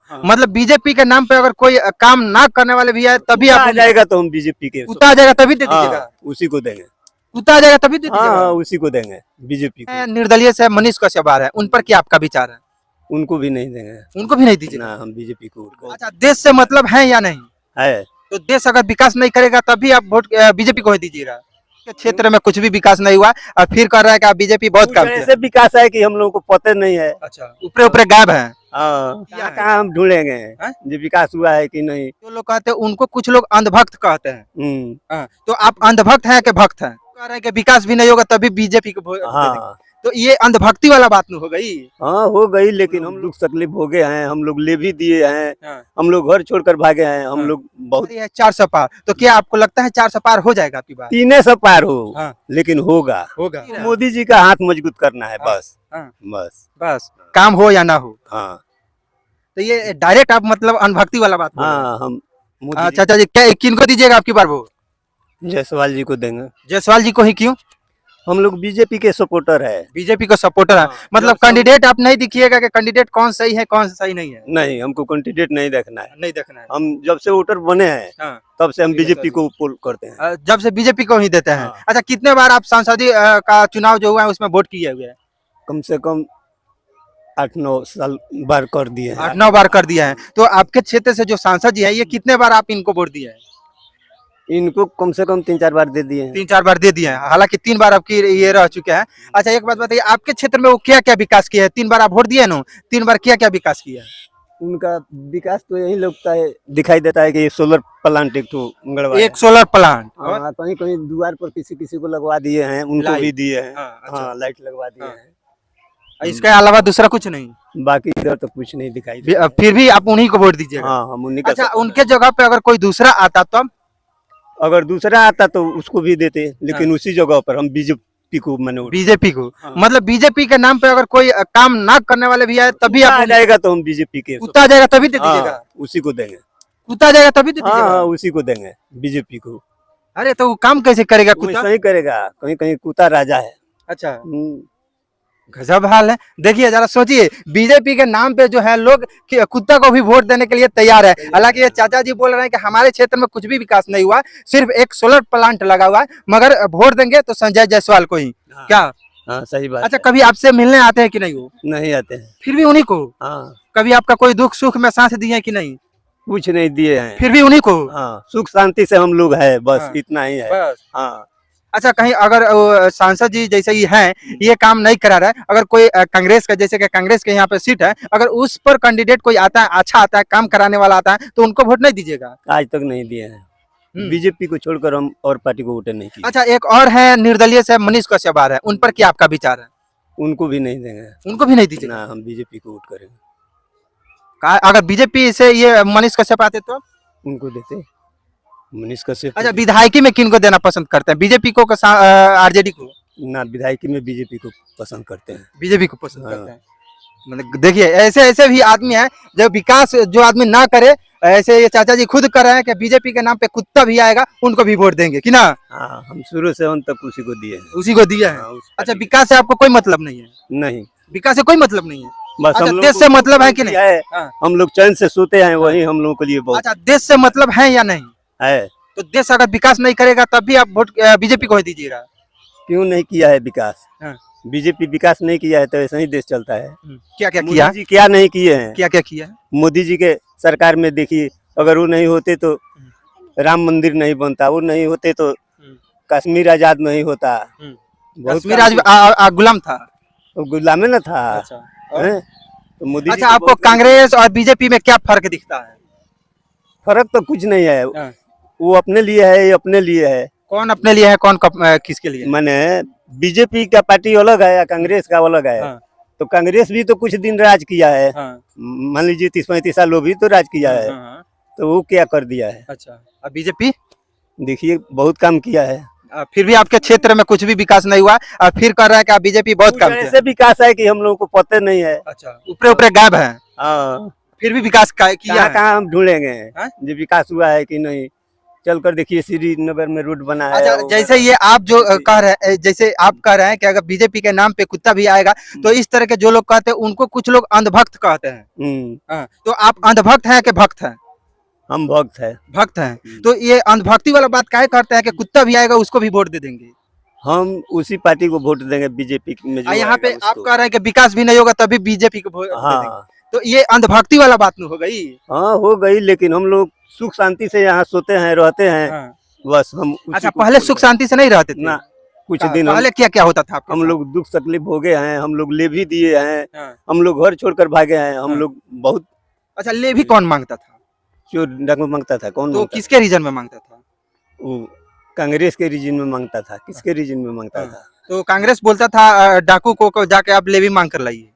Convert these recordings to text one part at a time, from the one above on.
हाँ। मतलब बीजेपी के नाम पे अगर कोई काम ना करने वाले भी है तभी आ आप जाएगा तो हम बीजेपी के कुत्ता आ जाएगा तभी दे दीजिएगा। हाँ, उसी को देंगे। कुत्ता आ जाएगा तभी दे हाँ दीजिएगा। उसी को देंगे बीजेपी को। निर्दलीय से मनीष कश्यप आ रहे हैं, उन पर क्या आपका विचार है? उनको भी नहीं देंगे उनको भी नहीं दीजिएगा। ना, हम बीजेपी को वोट करेंगे। अच्छा, देश से मतलब है या नहीं? है तो देश अगर विकास नहीं करेगा तभी आप वोट बीजेपी को ही दीजिएगा। के क्षेत्र में कुछ भी विकास नहीं हुआ और फिर कर रहा है कि आप बीजेपी बहुत काम किया। ऐसे विकास है कि हम लोगों को पता नहीं है। अच्छा, ऊपरे ऊपरे गायब है। हाँ, क्या है? कहाँ हम ढूंढेंगे हैं? जो विकास हुआ है कि नहीं। जो लोग कहते हैं उनको कुछ लोग अंधभक्त कहते हैं। हम्म, तो आप अंधभक्त हैं कि भक्त हैं? कह रहे हैं कि विकास भी नहीं होगा तभी बीजेपी को वोट दे देंगे। हाँ तो ये अंधभक्ति वाला बात नहीं हो गई। हाँ हो गई, लेकिन हम लोग तकलीफ हो गए हैं, हम लोग ले भी दिए हैं, हाँ। हम लोग घर छोड़कर भागे हैं, हम हाँ। लोग बहुत 400 पार, तो क्या आपको लगता है 400 पार हो जाएगा आपकी बात? 300 पार हो, हाँ। लेकिन होगा। होगा। मोदी जी का हाथ मजबूत करना है हाँ। बस। हाँ। बस बस काम हो या ना हो। हाँ तो ये डायरेक्ट आप मतलब अनभक्ति वाला बात बोल रहे हैं। हाँ, हम मोदी हाँ, चाचा जी क्या किनको दीजिएगा आपकी बार वो? जायसवाल जी को देंगे। जायसवाल जी को ही क्यों? हम लोग बीजेपी के सपोर्टर है। बीजेपी को सपोर्टर है। हाँ, मतलब जब सब- कैंडिडेट आप नहीं दिखिएगा कि कैंडिडेट कौन सही है कौन सही नहीं है? नहीं, हमको कैंडिडेट नहीं देखना है। नहीं देखना है। हम जब से वोटर बने हैं हाँ। तब से हम बीजेपी को पोल करते हैं। जब से बीजेपी को ही देते हैं। हाँ। अच्छा, कितने बार आप सांसदीय का चुनाव जो हुआ है उसमें वोट किए हुए हैं? कम से कम 8-9 साल बार कर दिए हैं। 8-9 बार कर दिया है। तो आपके क्षेत्र से जो सांसद जी है ये कितने बार आप इनको वोट दिए हैं? इनको कम से कम 3-4 बार दे दिए हैं। 3-4 बार दे दिए हैं, हालांकि 3 बार आपकी ये रह चुके हैं। अच्छा, एक बात बताइए, आपके क्षेत्र में वो क्या क्या विकास किया है? 3 बार आप वोट दिए ना, 3 बार क्या क्या विकास किया है? उनका विकास तो यही लगता है, दिखाई देता है कि ये सोलर प्लांट एक तो गड़बड़ है। एक सोलर प्लांट। हाँ, कहीं कहीं द्वार पर किसी किसी को लगवा दिए हैं, उनको लाइट। भी दिए हैं। हाँ, अच्छा। हाँ, लाइट लगवा दिए हाँ। हैं। इसके अलावा दूसरा कुछ नहीं? बाकी इधर तो कुछ नहीं दिखाई देता। फिर भी आप उन्हीं को वोट दीजिएगा? हाँ, हम उन्हीं का अच्छा, support उनके जगह पे अगर कोई दूसरा आता तो है। अगर दूसरा आता तो उसको भी देते, लेकिन उसी जगह पर हम बीजेपी को मैंने बीजेपी को। हाँ। मतलब बीजेपी के नाम पे अगर कोई काम ना करने वाले भी आए तभी आ आप जाएगा तो हम बीजेपी के कुत्ता आ जाएगा तभी दे हाँ, दीजिएगा? उसी को देंगे। कुत्ता आ जाएगा तभी दे हाँ दीजिएगा? हाँ, उसी को देंगे बीजेपी को। अरे तो वो काम कैसे करेगा वो कुत्ता? सही करेगा, कहीं कहीं कुत्ता राजा है। अच्छा, गजब हाल है। देखिए जरा सोचिए, बीजेपी के नाम पे जो है लोग कुत्ता को भी वोट देने के लिए तैयार है। हालांकि ये चाचा जी बोल रहे हैं कि हमारे क्षेत्र में कुछ भी विकास नहीं हुआ, सिर्फ एक सोलर प्लांट लगा हुआ है, मगर वोट देंगे तो संजय जायसवाल को ही। हाँ। क्या? हाँ सही बात अच्छा, है। कभी आपसे मिलने आते हैं कि नहीं वो? नहीं आते हैं। फिर भी उन्हीं को? हाँ, कभी आपका कोई दुख सुख में साथ दिए कि नहीं? कुछ नहीं दिए हैं। फिर भी उन्हीं को? हाँ, सुख शांति से हम लोग है, बस हाँ। इतना ही है। बस। हाँ, अच्छा, कहीं अगर सांसद जी जैसे ही हैं ये काम नहीं करा रहा है, अगर कोई कांग्रेस का, जैसे कि कांग्रेस के यहाँ पे सीट है, अगर उस पर कैंडिडेट कोई आता है, अच्छा आता है, काम कराने वाला आता है, तो उनको वोट नहीं दीजिएगा? आज तक नहीं दिए हैं। बीजेपी को छोड़कर हम और पार्टी को वोट नहीं किए। अच्छा, एक और है निर्दलीय से मनीष कश्यप आ रहे हैं, उन पर क्या आपका विचार है? उनको भी नहीं देंगे उनको भी नहीं दीजिएगा? ना, हम बीजेपी को वोट करेंगे। अगर बीजेपी से ये मनीष कश्यप आते तो? उनको देते मनीष कश्यप। अच्छा, विधायकी में किनको देना पसंद करते हैं, बीजेपी को आरजेडी को? ना, विधायकी में बीजेपी को पसंद करते हैं। बीजेपी को पसंद हाँ। करते हैं। मतलब देखिए, ऐसे ऐसे भी आदमी हैं जब विकास जो आदमी ना करे, ऐसे ये चाचा जी खुद कर रहे हैं कि बीजेपी के नाम पे कुत्ता भी आएगा उनको भी वोट देंगे कि ना? हाँ, हम शुरू से अंत तक उसी को दिए हैं। उसी को दिया है। हाँ, उस अच्छा, पार्टी विकास से आपको कोई मतलब नहीं है? को। नहीं, विकास से कोई मतलब नहीं है? बस अच्छा, हम लोग देश को से मतलब है कि किया नहीं? है, हाँ। हम लोग चैन से सोते हैं, वही हम लोगों के लिए बहुत अच्छा, देश से मतलब है या नहीं? है। तो देश अगर विकास नहीं करेगा तब भी आप वोट बीजेपी को ही दीजिएगा? क्यों नहीं किया है विकास? हाँ। बीजेपी विकास नहीं किया है तो ऐसा ही देश चलता है। क्या क्या किया? मोदी जी क्या नहीं किए हैं? क्या क्या किया? मोदी जी के सरकार में देखिए, अगर वो नहीं होते तो राम मंदिर नहीं बनता, वो नहीं होते तो कश्मीर आजाद नहीं होता। बहुत कश्मीर काम आज गुलाम था। वो गुलामे न था। अच्छा, हैं? तो मोदी जी अच्छा, तो आपको बहुत कांग्रेस और बीजेपी में क्या फर्क दिखता है? फर्क तो कुछ नहीं है। हाँ। वो अपने लिए है, ये अपने लिए है। कौन अपने लिए है, कौन किसके लिए? माने बीजेपी का पार्टी अलग है या कांग्रेस का अलग है। हाँ। तो कांग्रेस भी तो कुछ दिन राज किया है। हाँ। मान लीजिए 30-35 साल वो भी तो राज किया है। हाँ। तो वो क्या कर दिया है? अच्छा, अब बीजेपी देखिए बहुत काम किया है। फिर भी आपके क्षेत्र में कुछ भी विकास नहीं हुआ और फिर कर रहा है कि आप बीजेपी बहुत काम किया। ऐसे विकास है कि हम लोगों को पता नहीं है। अच्छा, ऊपरे ऊपरे गायब है, हाँ, फिर भी विकास किया है। कहाँ हम ढूंढेंगे हाँ? जो विकास हुआ है कि नहीं। चलकर देखिए श्रीनगर में रोड बना है। अच्छा, और- जैसे ये आप जो कह रहे हैं, जैसे आप कह रहे हैं कि अगर बीजेपी के नाम पे कुत्ता भी आएगा तो इस तरह के जो लोग कहते हैं उनको कुछ लोग अंधभक्त कहते हैं। हाँ, तो आप अंधभक्त हैं कि भक्त हैं? हम भक्त है। भक्त हैं। तो ये अंधभक्ति वाला बात काहे करते हैं कि कुत्ता भी आएगा उसको भी वोट दे देंगे? हम उसी पार्टी को वोट देंगे बीजेपी में जो यहाँ पे आएगा आप उसको। कह रहे हैं कि विकास भी नहीं होगा तभी बीजेपी को वोट दे देंगे। हाँ तो ये अंधभक्ति वाला बात नहीं हो गई? हाँ हो गई, लेकिन हम लोग सुख शांति से यहाँ सोते हैं, रहते हैं। हाँ। बस हम उसी अच्छा, को पहले वोट सुख देंगे। शांति से नहीं रहते थे? ना, कुछ दिन पहले क्या क्या होता था आपके हम साथ? लोग दुख तकलीफ भोगे हैं, हम लोग ले भी दिए हैं, हाँ। हम लोग घर छोड़कर भागे हैं, हम हाँ। लोग बहुत अच्छा, ले भी कौन मांगता था? चोर डाकू मांगता था। कौन तो मांगता किसके रीजन में मांगता था? था? वो कांग्रेस के रीजन में मांगता था। किसके रीजन में मांगता हाँ। था? तो कांग्रेस बोलता था डाकू को जाके आप लेवी मांग कर लाइए।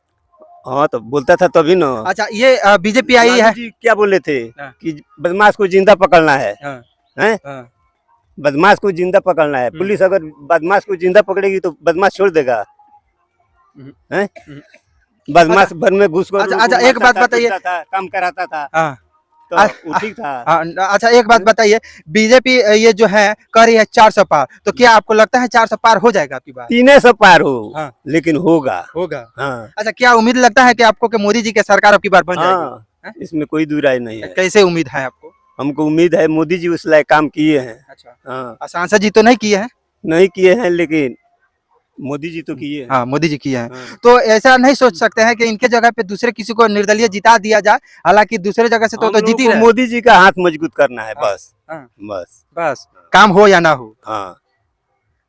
हाँ तो बोलता था तभी ना। अच्छा, ये बीजेपी आई है। गांधी जी क्या बोले थे हाँ। कि बदमाश को जिंदा पकड़ना है। हाँ। हैं? हाँ। बदमाश को जिंदा पकड़ना है। पुलिस अगर बदमाश को जिंदा पकड़ेगी तो बदमाश छोड़ देगा। हैं? बदमाश भर में घुस कर अच्छा, एक बात बताइए। काम कराता था हाँ। तो वो ठीक था। अच्छा, एक बात बताइए, बीजेपी ये जो है कह रही है 400 पार, तो क्या आपको लगता है 400 पार हो जाएगा आपकी बात? 300 पार हो, हाँ। लेकिन होगा। होगा। हाँ अच्छा, क्या उम्मीद लगता है कि आपको कि मोदी जी की सरकार आपकी बार बन जाएगी? हाँ, इसमें कोई दुराई नहीं है। कैसे उम्मीद है आपको? हमको उम्मीद है मोदी जी उस लायक काम किए हैं। अच्छा, हाँ सांसद जी तो नहीं किए हैं? नहीं किए हैं, लेकिन मोदी जी तो किए हैं। हाँ, मोदी जी किए हैं। हाँ। तो ऐसा नहीं सोच सकते हैं कि इनके जगह पे दूसरे किसी को निर्दलीय जिता दिया जाए? हालांकि दूसरे जगह से हम तो जीत लोगों ही को रहे। मोदी जी का हाथ मजबूत करना है। हाँ। बस हाँ। बस बस काम हो या ना हो। हाँ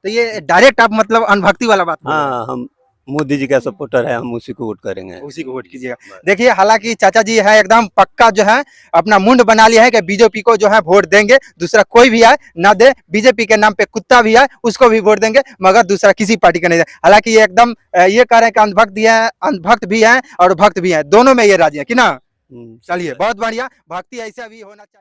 तो ये डायरेक्ट आप मतलब अनभक्ति वाला बात बोल रहे हैं। हाँ, हम मोदी जी का सपोर्टर है, हम उसी को वोट करेंगे। उसी को वोट कीजिएगा। देखिए, हालांकि चाचा जी है एकदम पक्का जो है अपना मुंड बना लिया है कि बीजेपी को जो है वोट देंगे, दूसरा कोई भी आए ना दे, बीजेपी के नाम पे कुत्ता भी आए उसको भी वोट देंगे, मगर दूसरा किसी पार्टी का नहीं दे। हालांकि ये एकदम ये कह रहे हैं कि अंधभक्त भी है और भक्त भी है, दोनों में ये राजी है कि ना। चलिए, बहुत बढ़िया, भक्ति ऐसा भी होना चाहिए।